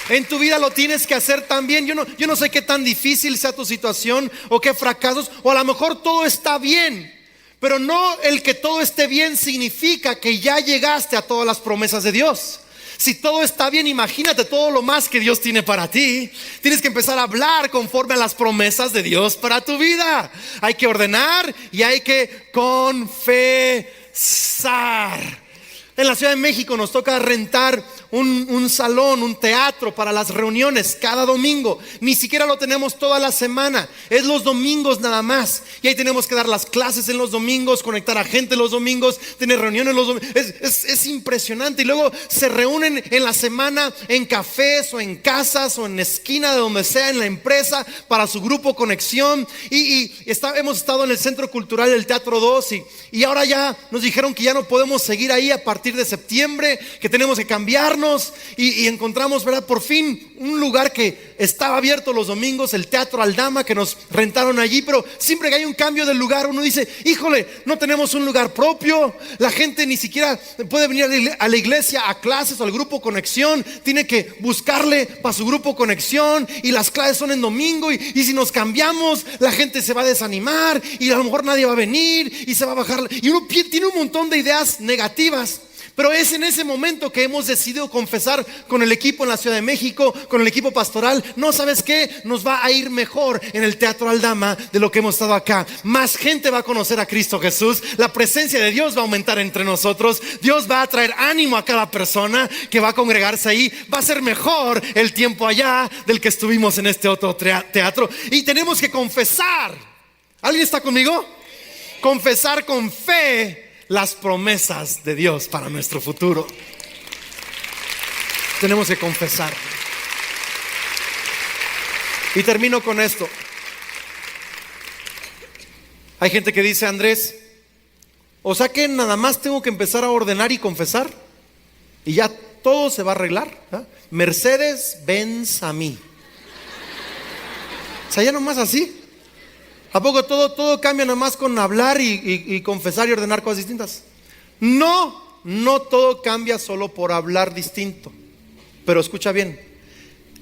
En tu vida lo tienes que hacer también. Yo no sé qué tan difícil sea tu situación, o qué fracasos, o a lo mejor todo está bien. Pero no el que todo esté bien significa que ya llegaste a todas las promesas de Dios. Si todo está bien, imagínate todo lo más que Dios tiene para ti. Tienes que empezar a hablar conforme a las promesas de Dios para tu vida. Hay que ordenar y hay que confesar. En la Ciudad de México nos toca rentar un salón, un teatro para las reuniones cada domingo. Ni siquiera lo tenemos toda la semana, es los domingos nada más. Y ahí tenemos que dar las clases en los domingos, conectar a gente los domingos, tener reuniones los domingos. Es impresionante. Y luego se reúnen en la semana en cafés o en casas o en esquina de donde sea, en la empresa, para su grupo Conexión. Hemos estado en el Centro Cultural del Teatro 2 y ahora ya nos dijeron que ya no podemos seguir ahí a partir de septiembre, que tenemos que cambiarnos. Y encontramos, ¿verdad?, por fin un lugar que estaba abierto los domingos, el Teatro Aldama, que nos rentaron allí. Pero siempre que hay un cambio del lugar, uno dice: híjole, no tenemos un lugar propio, la gente ni siquiera puede venir a la iglesia a clases o al grupo Conexión, tiene que buscarle para su grupo Conexión, y las clases son en domingo, y si nos cambiamos la gente se va a desanimar, y a lo mejor nadie va a venir y se va a bajar, y uno tiene un montón de ideas negativas. Pero es en ese momento que hemos decidido confesar con el equipo en la Ciudad de México, con el equipo pastoral. No, ¿sabes qué? Nos va a ir mejor en el Teatro Aldama de lo que hemos estado acá. Más gente va a conocer a Cristo Jesús. La presencia de Dios va a aumentar entre nosotros. Dios va a traer ánimo a cada persona que va a congregarse ahí. Va a ser mejor el tiempo allá del que estuvimos en este otro teatro. Y tenemos que confesar. ¿Alguien está conmigo? Confesar con fe las promesas de Dios para nuestro futuro. Tenemos que confesar. Y termino con esto. Hay gente que dice: Andrés, o sea que nada más tengo que empezar a ordenar y confesar y ya todo se va a arreglar, ¿eh? Mercedes Benz a mí. O sea, ya nomás así. ¿A poco todo cambia nomás con hablar y confesar y ordenar cosas distintas? No todo cambia solo por hablar distinto. Pero escucha bien,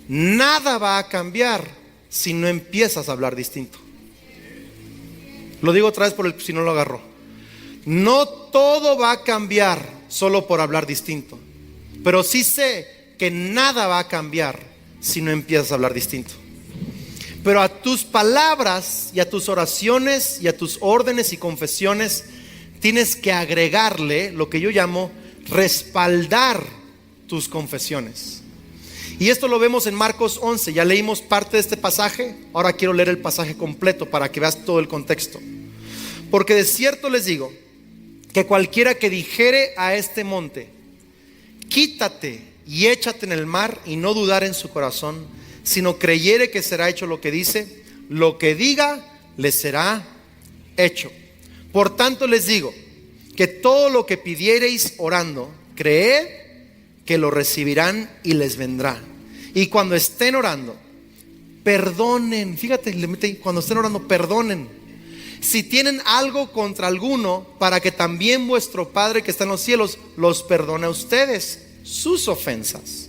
nada va a cambiar si no empiezas a hablar distinto. Lo digo otra vez por si no lo agarró. No todo va a cambiar solo por hablar distinto. Pero sí sé que nada va a cambiar si no empiezas a hablar distinto. Pero a tus palabras y a tus oraciones y a tus órdenes y confesiones tienes que agregarle lo que yo llamo respaldar tus confesiones. Y esto lo vemos en Marcos 11. Ya leímos parte de este pasaje. Ahora quiero leer el pasaje completo para que veas todo el contexto. Porque de cierto les digo que cualquiera que dijere a este monte: quítate y échate en el mar, y no dudar en su corazón, sino creyere que será hecho lo que dice, lo que diga le será hecho. Por tanto les digo que todo lo que pidiereis orando, creed que lo recibirán y les vendrá. Y cuando estén orando, perdonen. Fíjate, cuando estén orando, perdonen si tienen algo contra alguno, para que también vuestro Padre que está en los cielos los perdone a ustedes sus ofensas.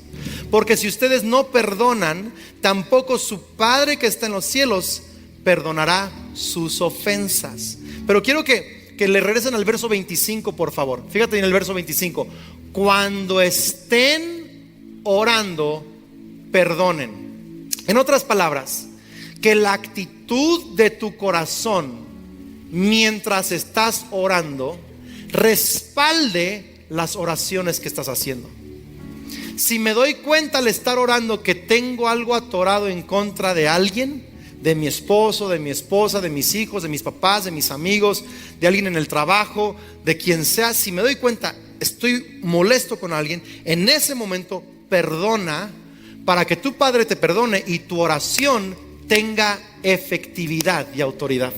Porque si ustedes no perdonan, tampoco su Padre que está en los cielos perdonará sus ofensas. Pero quiero que le regresen al verso 25, por favor. Fíjate en el verso 25. Cuando estén orando, perdonen. En otras palabras, que la actitud de tu corazón mientras estás orando respalde las oraciones que estás haciendo. Si me doy cuenta al estar orando que tengo algo atorado en contra de alguien, de mi esposo, de mi esposa, de mis hijos, de mis papás, de mis amigos, de alguien en el trabajo, de quien sea, si me doy cuenta, estoy molesto con alguien, en ese momento perdona, para que tu Padre te perdone y tu oración tenga efectividad y autoridad.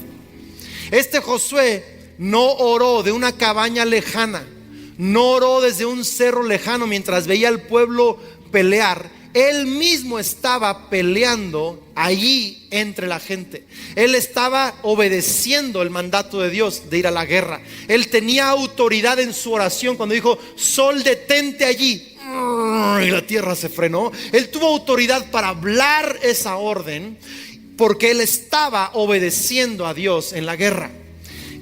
Este Josué no oró de una cabaña lejana, no oró desde un cerro lejano mientras veía al pueblo pelear. Él mismo estaba peleando allí entre la gente. Él estaba obedeciendo el mandato de Dios de ir a la guerra. Él tenía autoridad en su oración cuando dijo: sol, detente allí, y la tierra se frenó. Él tuvo autoridad para hablar esa orden porque él estaba obedeciendo a Dios en la guerra.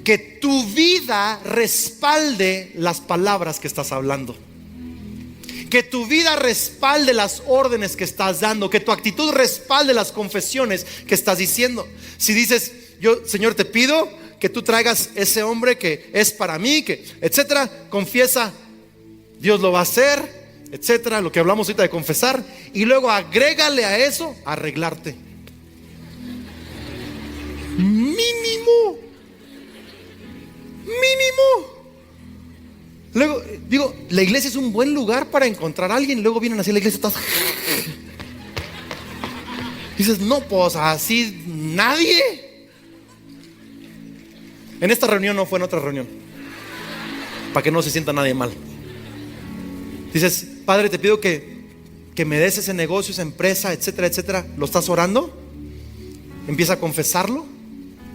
Que tu vida respalde las palabras que estás hablando. Que tu vida respalde las órdenes que estás dando. Que tu actitud respalde las confesiones que estás diciendo. Si dices: yo, Señor, te pido que tú traigas ese hombre que es para mí, que etcétera, confiesa, Dios lo va a hacer, etcétera, lo que hablamos ahorita de confesar. Y luego agrégale a eso, arreglarte. Mínimo. Luego digo, la iglesia es un buen lugar para encontrar a alguien. Luego vienen así a la iglesia, estás... dices: no, pues así nadie. En esta reunión no fue, en otra reunión, para que no se sienta nadie mal. Dices: Padre, te pido que me des ese negocio, esa empresa, etcétera, etcétera. ¿Lo estás orando? Empieza a confesarlo.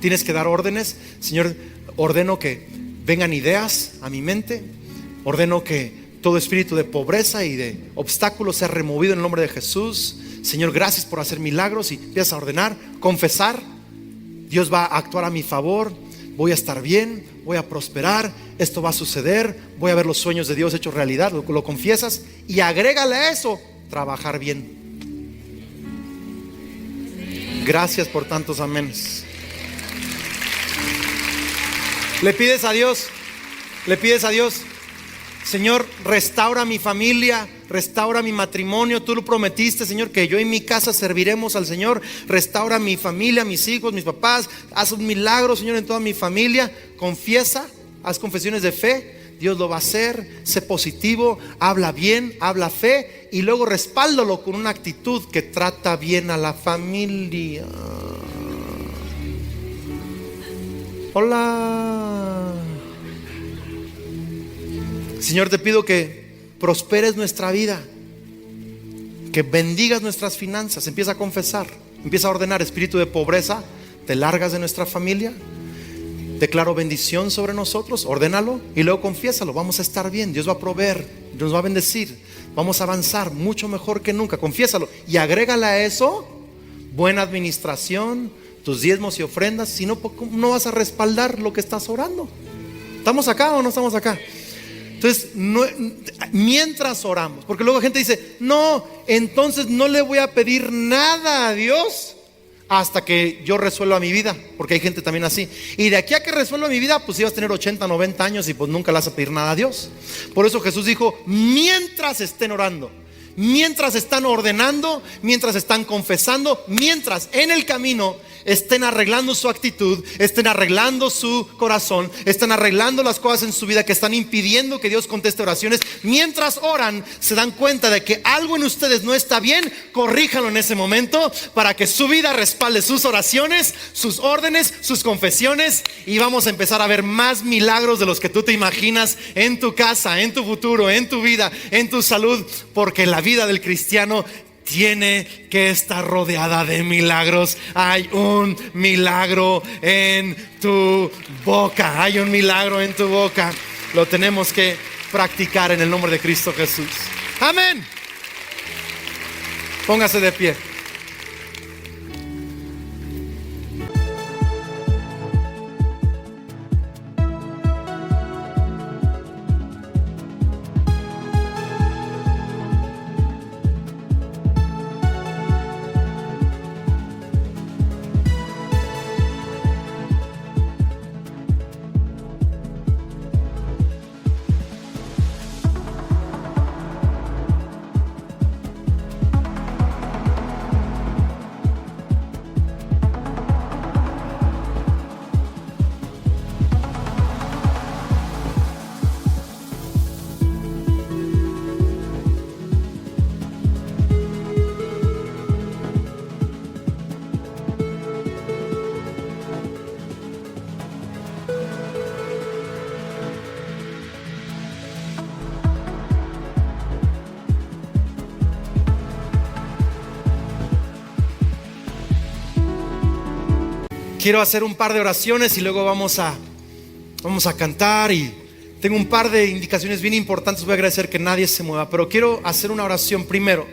Tienes que dar órdenes. Señor, ordeno que vengan ideas a mi mente. Ordeno que todo espíritu de pobreza y de obstáculos sea removido en el nombre de Jesús. Señor, gracias por hacer milagros. Y empiezas a ordenar, confesar. Dios va a actuar a mi favor. voy a estar bien, voy a prosperar, esto va a suceder, voy a ver los sueños de Dios hechos realidad. Lo confiesas y agrégale a eso, trabajar bien. Gracias por tantos amenes. Le pides a Dios, Señor, restaura mi familia, restaura mi matrimonio. Tú lo prometiste, Señor, que yo y mi casa serviremos al Señor. Restaura mi familia, mis hijos, mis papás. Haz un milagro, Señor, en toda mi familia. Confiesa, haz confesiones de fe. Dios lo va a hacer. Sé positivo, habla bien, habla fe, y luego respáldalo con una actitud que trata bien a la familia. Hola. Señor, te pido que prosperes nuestra vida, que bendigas nuestras finanzas. Empieza a confesar, empieza a ordenar. Espíritu de pobreza, te largas de nuestra familia. Declaro bendición sobre nosotros, ordénalo y luego confiésalo. Vamos a estar bien, Dios va a proveer, nos va a bendecir, vamos a avanzar mucho mejor que nunca. Confiésalo y agrégale a eso buena administración, tus diezmos y ofrendas. Si no, no vas a respaldar lo que estás orando. ¿Estamos acá o no estamos acá? Entonces, mientras oramos, porque luego la gente dice, no, entonces no le voy a pedir nada a Dios hasta que yo resuelva mi vida, porque hay gente también así. Y de aquí a que resuelva mi vida, pues ibas a tener 80, 90 años y pues nunca le vas a pedir nada a Dios. Por eso Jesús dijo, mientras estén orando, mientras están ordenando, mientras están confesando, mientras en el camino estén arreglando su actitud, estén arreglando su corazón, estén arreglando las cosas en su vida que están impidiendo que Dios conteste oraciones. Mientras oran, se dan cuenta de que algo en ustedes no está bien, corríjanlo en ese momento para que su vida respalde sus oraciones, sus órdenes, sus confesiones, y vamos a empezar a ver más milagros de los que tú te imaginas en tu casa, en tu futuro, en tu vida, en tu salud, porque la vida del cristiano tiene que estar rodeada de milagros. Hay un milagro en tu boca. Hay un milagro en tu boca. Lo tenemos que practicar en el nombre de Cristo Jesús. Amén. Póngase de pie. Quiero hacer un par de oraciones y luego vamos a cantar, y tengo un par de indicaciones bien importantes. Voy a agradecer que nadie se mueva, pero quiero hacer una oración primero.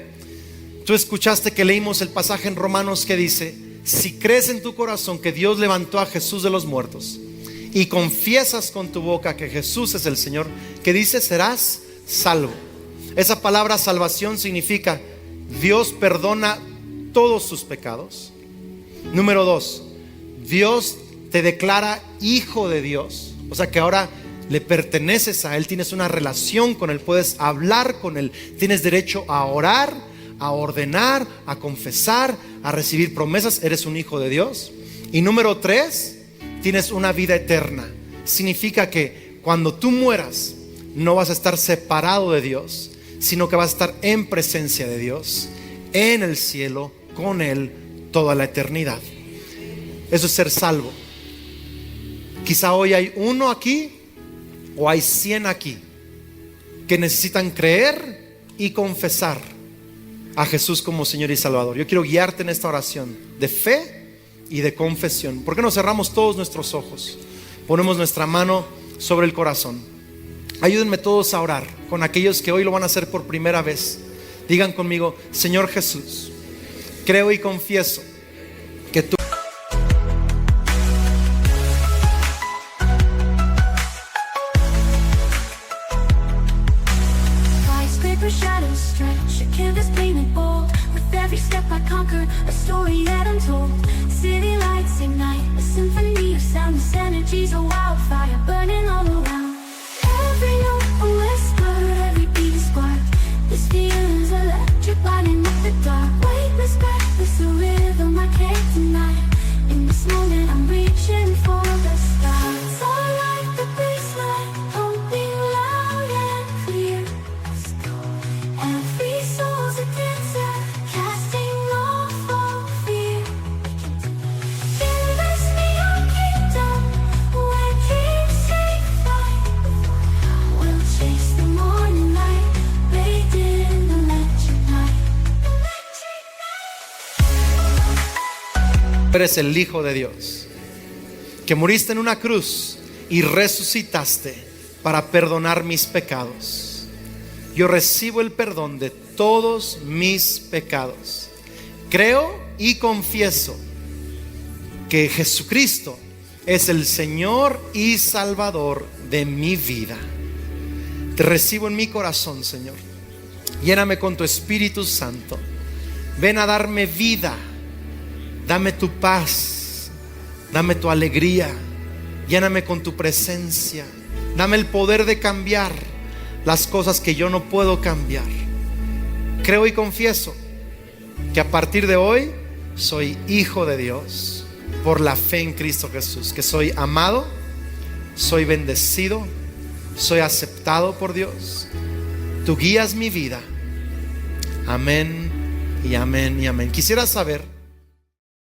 Tú escuchaste que leímos el pasaje en Romanos que dice: si crees en tu corazón que Dios levantó a Jesús de los muertos y confiesas con tu boca que Jesús es el Señor, que dice, serás salvo. Esa palabra salvación significa Dios perdona todos tus pecados. Número 2, Dios te declara hijo de Dios, o sea que ahora le perteneces a Él, tienes una relación con Él, puedes hablar con Él, tienes derecho a orar, a ordenar, a confesar, a recibir promesas, eres un hijo de Dios. Y número 3, tienes una vida eterna. Significa que cuando tú mueras no vas a estar separado de Dios, sino que vas a estar en presencia de Dios, en el cielo, con Él toda la eternidad. Eso es ser salvo. Quizá hoy hay uno aquí o hay 100 aquí que necesitan creer y confesar a Jesús como Señor y Salvador. Yo quiero guiarte en esta oración de fe y de confesión. ¿Por qué no cerramos todos nuestros ojos? Ponemos nuestra mano sobre el corazón. Ayúdenme todos a orar con aquellos que hoy lo van a hacer por primera vez. Digan conmigo: Señor Jesús, creo y confieso que tú... conquer, a story yet untold. City lights ignite, a symphony of sound. This energy's a wildfire burning all around. Every note a whisper, every beat a spark. This feeling's electric, lighting up the dark. Weightless, breathless, the rhythm I can't deny. In this moment I'm reaching for the stars. All like the baseline, pumping loud and clear. Every soul's a dancer, casting off all fear. In this neon kingdom, where kings take flight, we'll chase the morning light, bathed in electric night. Eres el Hijo de Dios, que moriste en una cruz y resucitaste para perdonar mis pecados. Yo recibo el perdón de todos mis pecados. Creo y confieso que Jesucristo es el Señor y Salvador de mi vida. Te recibo en mi corazón, Señor. Lléname con tu Espíritu Santo. Ven a darme vida. Dame tu paz, dame tu alegría, lléname con tu presencia, dame el poder de cambiar las cosas que yo no puedo cambiar. Creo y confieso que a partir de hoy soy hijo de Dios por la fe en Cristo Jesús, que soy amado, soy bendecido, soy aceptado por Dios. Tú guías mi vida. Amén y amén y amén. Quisiera saber